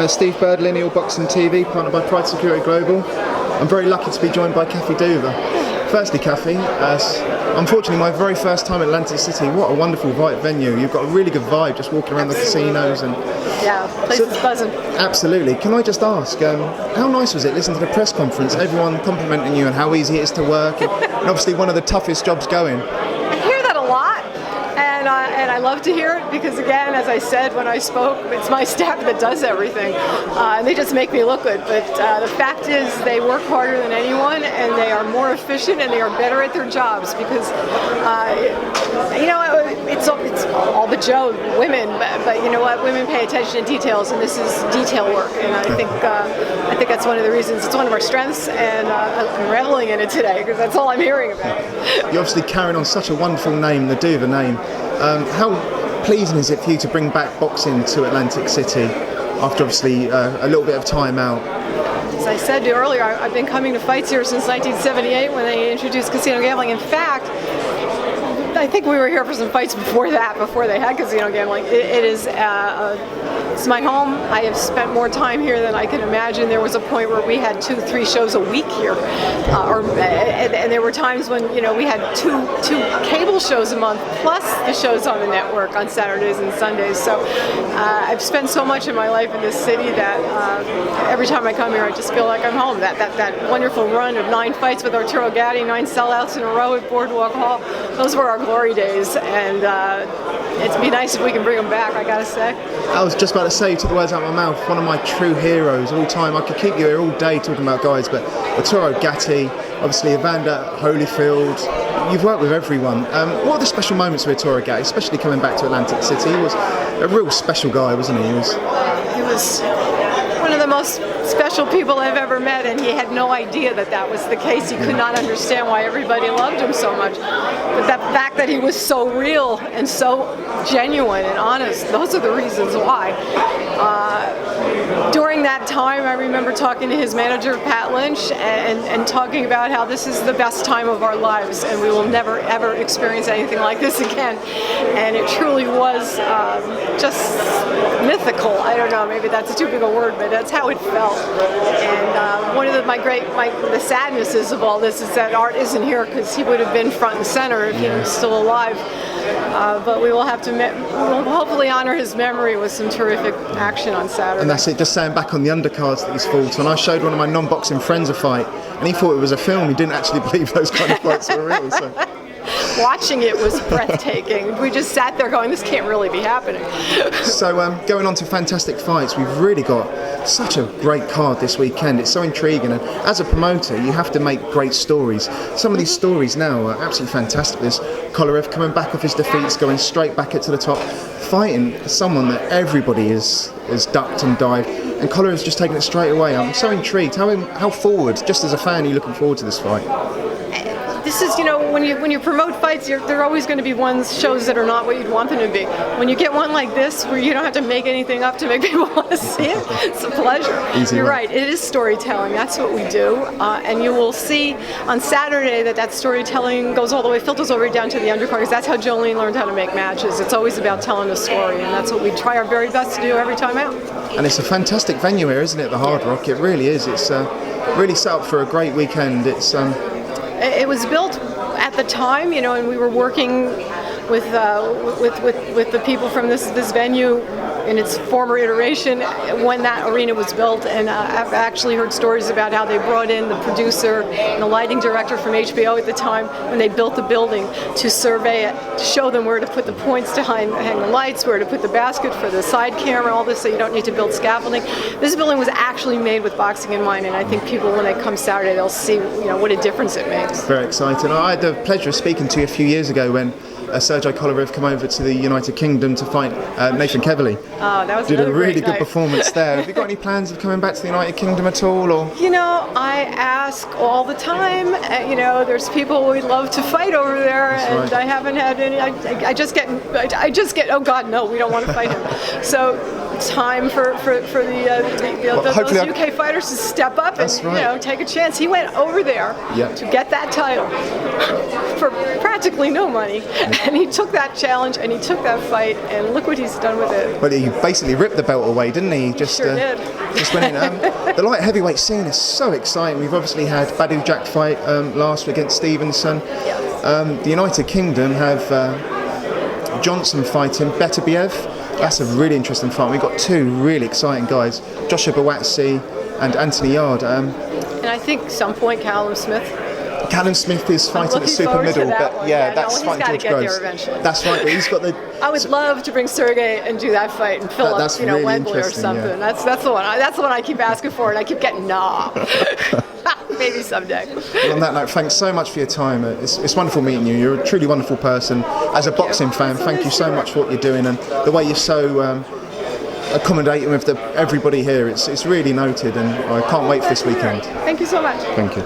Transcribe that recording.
Steve Birdlin, All Boxing TV, partnered by Pride Security Global. I'm very lucky to be joined by Kathy Duva. Firstly, Kathy, unfortunately my very first time at Atlantic City, what a wonderful venue. You've got a really good vibe just walking around the casinos. And yeah, place is buzzing. Absolutely. Can I just ask, how nice was it listening to the press conference, everyone complimenting you on how easy it is to work, and obviously one of the toughest jobs going? I hear that a lot. And I love to hear it because, again, as I said when I spoke, it's my staff that does everything. And they just make me look good. But the fact is they work harder than anyone, and they are more efficient, and they are better at their jobs because, it's all but Joe, women. But you know what? Women pay attention to details, and this is detail work. And I think that's one of the reasons. It's one of our strengths, and I'm reveling in it today because that's all I'm hearing about. You're obviously carrying on such a wonderful name, the Duva name. How pleasing is it for you to bring back boxing to Atlantic City after obviously a little bit of time out? As I said earlier, I've been coming to fights here since 1978 when they introduced casino gambling. In fact, I think we were here for some fights before they had casino gambling. It's my home. I have spent more time here than I can imagine. There was a point where we had 2-3 shows a week here, and there were times when we had two cable shows a month plus the shows on the network on Saturdays and Sundays. So I've spent so much of my life in this city that every time I come here, I just feel like I'm home. That wonderful run of 9 fights with Arturo Gatti, 9 sellouts in a row at Boardwalk Hall. Those were our glory days, and it'd be nice if we can bring them back, I gotta say. I was just about to say, you took the words out of my mouth, one of my true heroes all time. I could keep you here all day talking about guys, but Arturo Gatti, obviously Evander Holyfield, you've worked with everyone. What are the special moments with Arturo Gatti, especially coming back to Atlantic City? He was a real special guy, wasn't he? He was one of the most special people I've ever met, and he had no idea that was the case. He could not understand why everybody loved him so much. But the fact that he was so real and so genuine and honest, those are the reasons why. During that time, I remember talking to his manager, Pat Lynch, and talking about how this is the best time of our lives, and we will never, ever experience anything like this again. And it truly was just mythical. I don't know, maybe that's too big a word, but that's how it felt. And one of the sadnesses of all this is that Art isn't here because he would have been front and center if he was still alive. But we will have to we'll hopefully honor his memory with some terrific action on Saturday. And that's it, just saying back on the undercards that he's fought on. I showed one of my non-boxing friends a fight, and he thought it was a film. He didn't actually believe those kind of fights were real. So. Watching it was breathtaking. We just sat there going, this can't really be happening. So going on to fantastic fights, we've really got such a great card this weekend. It's so intriguing, and as a promoter you have to make great stories. Some of these stories now are absolutely fantastic. There's Callum coming back off his defeats, going straight back to the top, fighting someone that everybody is ducked and dived, and Callum's just taking it straight away. I'm so intrigued. How forward, just as a fan, are you looking forward to this fight? This is, when you promote fights, there are always going to be shows that are not what you'd want them to be. When you get one like this, where you don't have to make anything up to make people want to see it, it's a pleasure. You're right, it is storytelling. That's what we do, and you will see on Saturday that storytelling goes all the way, filters all the way down to the undercard, because that's how Jolene learned how to make matches. It's always about telling a story, and that's what we try our very best to do every time out. And it's a fantastic venue here, isn't it? The Hard Rock. It really is. It's really set up for a great weekend. It was built at the time, and we were working with the people from this venue in its former iteration when that arena was built, and I've actually heard stories about how they brought in the producer and the lighting director from HBO at the time when they built the building to survey it, to show them where to put the points to hang the lights, where to put the basket for the side camera, all this, so you don't need to build scaffolding. This building was actually made with boxing in mind, and I think people, when they come Saturday, they'll see what a difference it makes. Very exciting. I had the pleasure of speaking to you a few years ago when Sergei Kolorev came over to the United Kingdom to fight Nathan Keverly. Oh, that was Did a really good night. Performance there. Have you got any plans of coming back to the United Kingdom at all? Or I ask all the time. There's people we'd love to fight over there, and right. I haven't had any. I just get. Oh God, no, we don't want to fight him. So time for those UK fighters to step up and take a chance. He went over there to get that title for practically no money, And he took that challenge and he took that fight, and look what he's done with it. But he basically ripped the belt away, didn't he? Just, Sure did. Just went in. The light heavyweight scene is so exciting. We've obviously had Badu Jack fight last against Stevenson. The United Kingdom have Johnson fighting Beterbiev. That's a really interesting fight. We've got two really exciting guys, Joshua Buatsi and Anthony Yard. And I think some point Callum Smith. Callum Smith is fighting the super forward to middle, that but one. yeah, Yeah, that's no, he's fighting gotta George get there Groves. eventually. That's right, but he's got the. I would love to bring Sergey and do that fight and fill That's up, you know, really Wembley or interesting, something. yeah. That's the one. That's the one I keep asking for, and I keep getting nah. Maybe someday. Well, on that note, thanks so much for your time. It's wonderful meeting you. You're a truly wonderful person. As a boxing fan, thank you so much for what you're doing and the way you're so accommodating with everybody here. It's really noted, and I can't wait for this weekend. Thank you so much. Thank you.